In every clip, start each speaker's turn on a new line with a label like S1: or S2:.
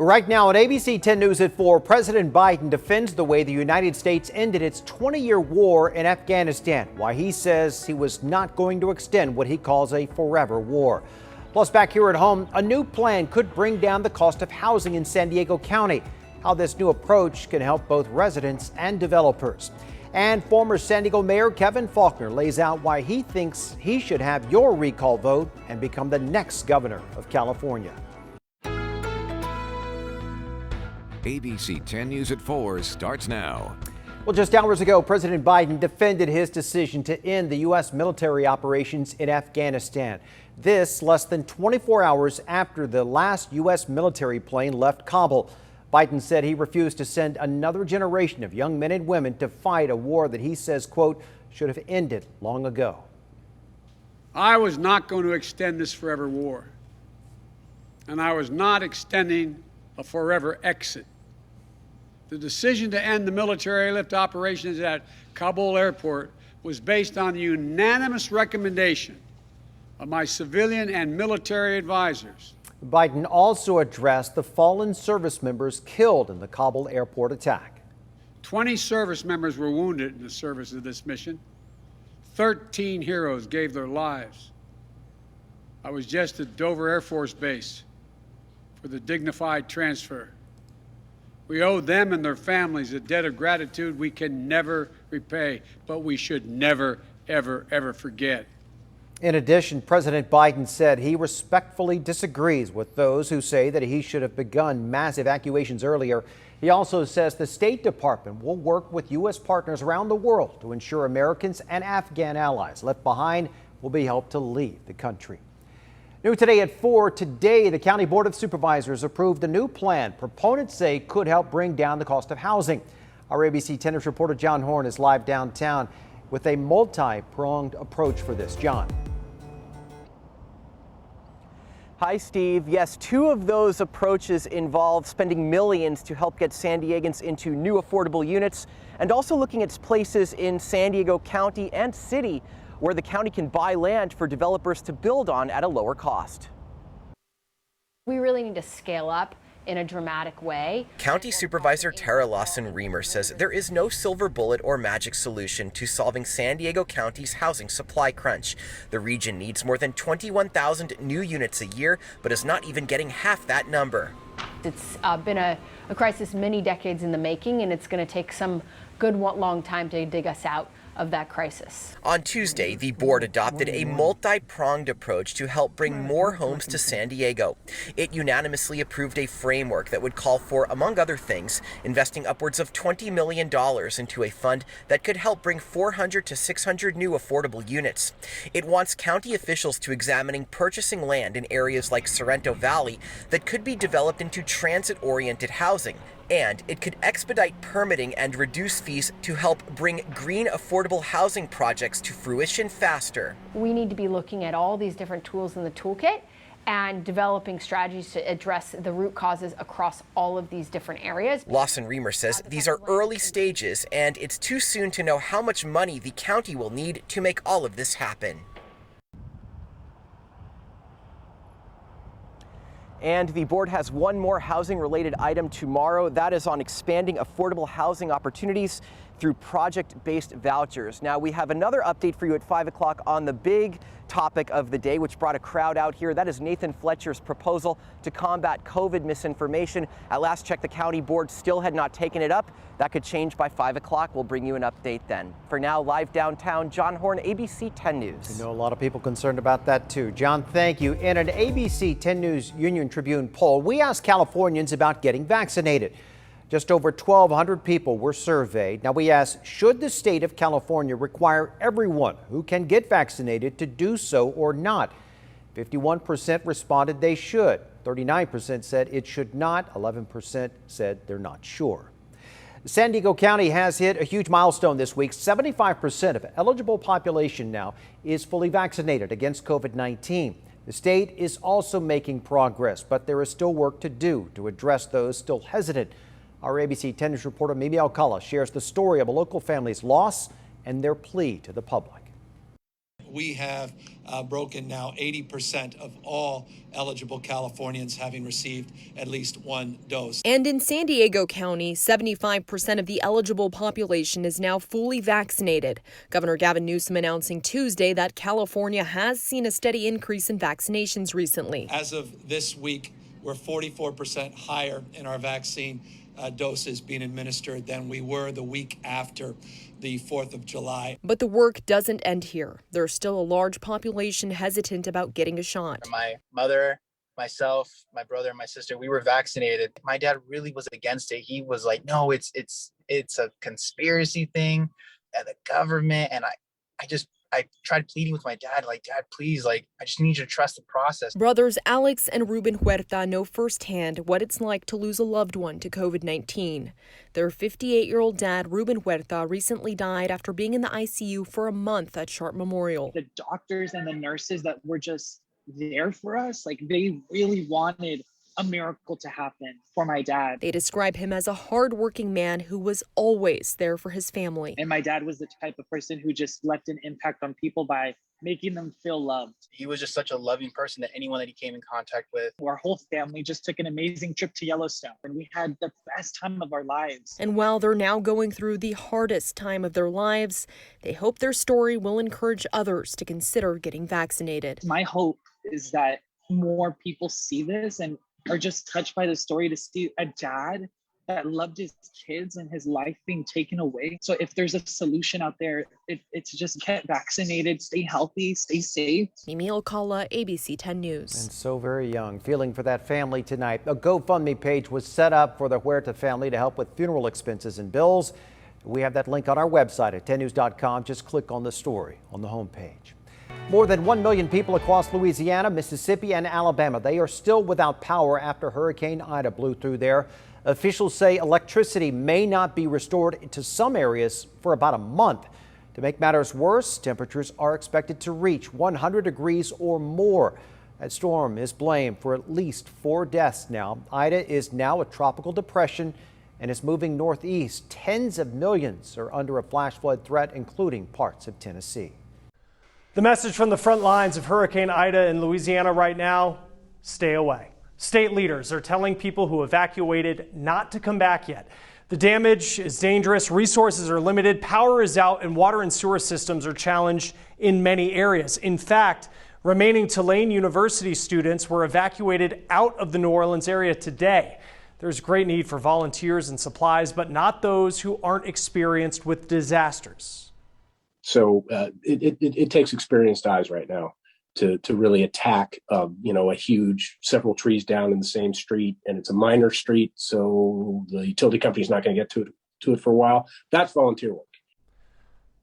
S1: Right now at ABC 10 News at 4, President Biden defends the way the United States ended its 20-year war in Afghanistan, why he says he was not going to extend what he calls a forever war. Plus, back here at home, a new plan could bring down the cost of housing in San Diego County, how this new approach can help both residents and developers. And former San Diego Mayor Kevin Faulconer lays out why he thinks he should have your recall vote and become the next governor of California.
S2: ABC 10 News at 4 starts now.
S1: Well, just hours ago, President Biden defended his decision to end the U.S. military operations in Afghanistan. This less than 24 hours after the last U.S. military plane left Kabul. Biden said he refused to send another generation of young men and women to fight a war that he says, quote, should have ended long ago.
S3: I was not going to extend this forever war, and I was not extending a forever exit. The decision to end the military airlift operations at Kabul airport was based on the unanimous recommendation of my civilian and military advisors.
S1: Biden also addressed the fallen service members killed in the Kabul airport attack.
S3: 20 service members were wounded in the service of this mission. 13 heroes gave their lives. I was just at Dover Air Force Base for the dignified transfer. We owe them and their families a debt of gratitude we can never repay, but we should never, ever, ever forget.
S1: In addition, President Biden said he respectfully disagrees with those who say that he should have begun mass evacuations earlier. He also says the State Department will work with U.S. partners around the world to ensure Americans and Afghan allies left behind will be helped to leave the country. New today at 4, today the County Board of Supervisors approved a new plan proponents say could help bring down the cost of housing. Our ABC 10 News reporter John Horn is live downtown with a multi-pronged approach for this. John.
S4: Hi, Steve. Yes, two of those approaches involve spending millions to help get San Diegans into new affordable units and also looking at places in San Diego County and City where the county can buy land for developers to build on at a lower cost.
S5: We really need to scale up in a dramatic way.
S6: County Supervisor Tara Lawson-Remer says there is no silver bullet or magic solution to solving San Diego County's housing supply crunch. The region needs more than 21,000 new units a year, but is not even getting half that number.
S5: It's been a crisis many decades in the making, and it's going to take some good long time to dig us out of that crisis.
S6: On Tuesday, the board adopted a multi-pronged approach to help bring more homes to San Diego. It unanimously approved a framework that would call for, among other things, investing upwards of $20 million into a fund that could help bring 400 to 600 new affordable units. It wants county officials to examining purchasing land in areas like Sorrento Valley that could be developed into transit-oriented housing. And it could expedite permitting and reduce fees to help bring green affordable housing projects to fruition faster.
S5: We need to be looking at all these different tools in the toolkit and developing strategies to address the root causes across all of these different areas.
S6: Lawson-Remer says these are early stages and it's too soon to know how much money the county will need to make all of this happen.
S4: And the board has one more housing-related item tomorrow. That is on expanding affordable housing opportunities through project-based vouchers. Now, we have another update for you at 5 o'clock on the big topic of the day, which brought a crowd out here. That is Nathan Fletcher's proposal to combat COVID misinformation. At last check, the county board still had not taken it up. That could change by 5 o'clock. We'll bring you an update then. For now, live downtown, John Horn, ABC 10 News.
S1: You know, a lot of people concerned about that too. John, thank you. In an ABC 10 News Union Tribune poll, we asked Californians about getting vaccinated. Just over 1,200 people were surveyed. Now we asked, should the state of California require everyone who can get vaccinated to do so or not? 51% responded they should. 39% said it should not. 11% said they're not sure. San Diego County has hit a huge milestone this week. 75% of eligible population now is fully vaccinated against COVID-19. The state is also making progress, but there is still work to do to address those still hesitant. Our ABC 10 News reporter Mimi Alcala shares the story of a local family's loss and their plea to the public.
S7: we have broken now 80% of all eligible Californians having received at least one dose.
S8: And in San Diego County, 75% of the eligible population is now fully vaccinated. Governor Gavin Newsom announcing Tuesday that California has seen a steady increase in vaccinations recently.
S7: As of this week, we're 44% higher in our vaccine doses being administered than we were the week after the 4th of July.
S8: But the work doesn't end here. There's still a large population hesitant about getting a shot.
S9: My mother, myself, my brother, and my sister, we were vaccinated. My dad really was against it. He was like, no, it's a conspiracy thing and the government. And I tried pleading with my dad, like, Dad, please, like, I just need you to trust the process.
S8: Brothers Alex and Ruben Huerta know firsthand what it's like to lose a loved one to COVID-19. Their 58-year-old dad, Ruben Huerta, recently died after being in the ICU for a month at Sharp Memorial.
S10: The doctors and the nurses that were just there for us, like, they really wanted a miracle to happen for my dad.
S8: They describe him as a hardworking man who was always there for his family.
S10: And my dad was the type of person who just left an impact on people by making them feel loved.
S9: He was just such a loving person that anyone that he came in contact with.
S10: Our whole family just took an amazing trip to Yellowstone, and we had the best time of our lives.
S8: And while they're now going through the hardest time of their lives, they hope their story will encourage others to consider getting vaccinated.
S10: My hope is that more people see this and are just touched by the story, to see a dad that loved his kids and his life being taken away. So if there's a solution out there, it's just get vaccinated, stay healthy, stay safe.
S8: Mimi Alcala, ABC 10 News.
S1: And so very young. Feeling for that family tonight. A GoFundMe page was set up for the Huerta family to help with funeral expenses and bills. We have that link on our website at 10news.com. Just click on the story on the homepage. More than 1 million people across Louisiana, Mississippi, and Alabama. They are still without power after Hurricane Ida blew through there. Officials say electricity may not be restored to some areas for about a month. To make matters worse, temperatures are expected to reach 100 degrees or more. That storm is blamed for at least 4 deaths now. Ida is now a tropical depression and is moving northeast. Tens of millions are under a flash flood threat, including parts of Tennessee.
S11: The message from the front lines of Hurricane Ida in Louisiana right now: stay away. State leaders are telling people who evacuated not to come back yet. The damage is dangerous, resources are limited, power is out, and water and sewer systems are challenged in many areas. In fact, remaining Tulane University students were evacuated out of the New Orleans area today. There's great need for volunteers and supplies, but not those who aren't experienced with disasters.
S12: So it takes experienced eyes right now to really attack, a huge several trees down in the same street, and it's a minor street, so the utility company's not going to get to it for a while. That's volunteer work.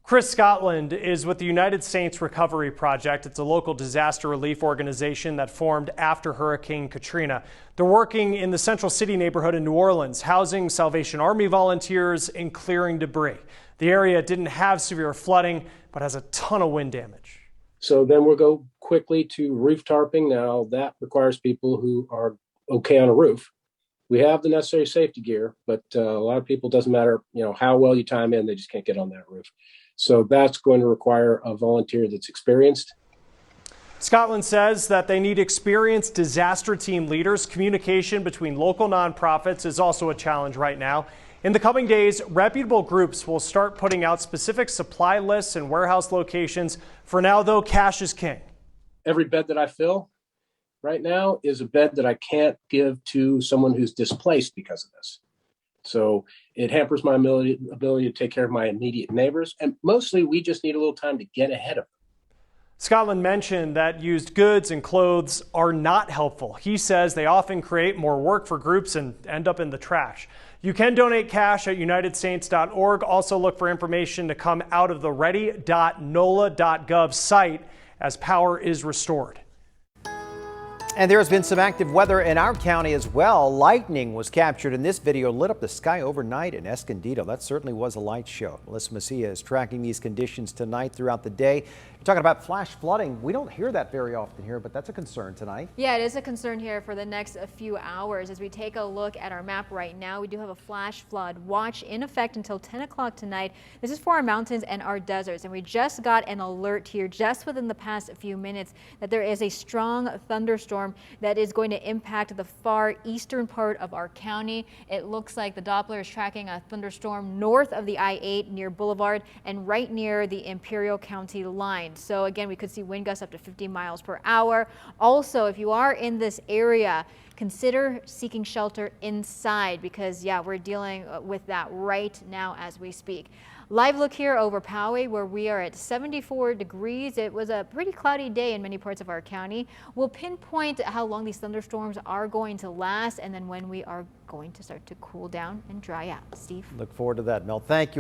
S11: Chris Scotland is with the United Saints Recovery Project. It's a local disaster relief organization that formed after Hurricane Katrina. They're working in the Central City neighborhood in New Orleans, housing Salvation Army volunteers and clearing debris. The area didn't have severe flooding, but has a ton of wind damage.
S12: So then we'll go quickly to roof tarping. Now that requires people who are okay on a roof. We have the necessary safety gear, but a lot of people, doesn't matter, how well you time in, they just can't get on that roof. So that's going to require a volunteer that's experienced.
S11: Scotland says that they need experienced disaster team leaders. Communication between local nonprofits is also a challenge right now. In the coming days, reputable groups will start putting out specific supply lists and warehouse locations. For now, though, cash is king.
S12: Every bed that I fill right now is a bed that I can't give to someone who's displaced because of this. So it hampers my ability to take care of my immediate neighbors. And mostly we just need a little time to get ahead of them.
S11: Scotland mentioned that used goods and clothes are not helpful. He says they often create more work for groups and end up in the trash. You can donate cash at unitedsaints.org. Also look for information to come out of the ready.nola.gov site as power is restored.
S1: And there's been some active weather in our county as well. Lightning was captured in this video, lit up the sky overnight in Escondido. That certainly was a light show. Melissa Macia is tracking these conditions tonight throughout the day. You're talking about flash flooding. We don't hear that very often here, but that's a concern tonight.
S13: Yeah, it is a concern here for the next few hours. As we take a look at our map right now, we do have a flash flood watch in effect until 10 o'clock tonight. This is for our mountains and our deserts, and we just got an alert here just within the past few minutes that there is a strong thunderstorm that is going to impact the far eastern part of our county. It looks like the Doppler is tracking a thunderstorm north of the I-8 near Boulevard and right near the Imperial County line. So again, we could see wind gusts up to 50 miles per hour. Also, if you are in this area, consider seeking shelter inside because, yeah, we're dealing with that right now as we speak. Live look here over Poway where we are at 74 degrees. It was a pretty cloudy day in many parts of our county. We'll pinpoint how long these thunderstorms are going to last and then when we are going to start to cool down and dry out. Steve?
S1: Look forward to that, Mel. Thank you.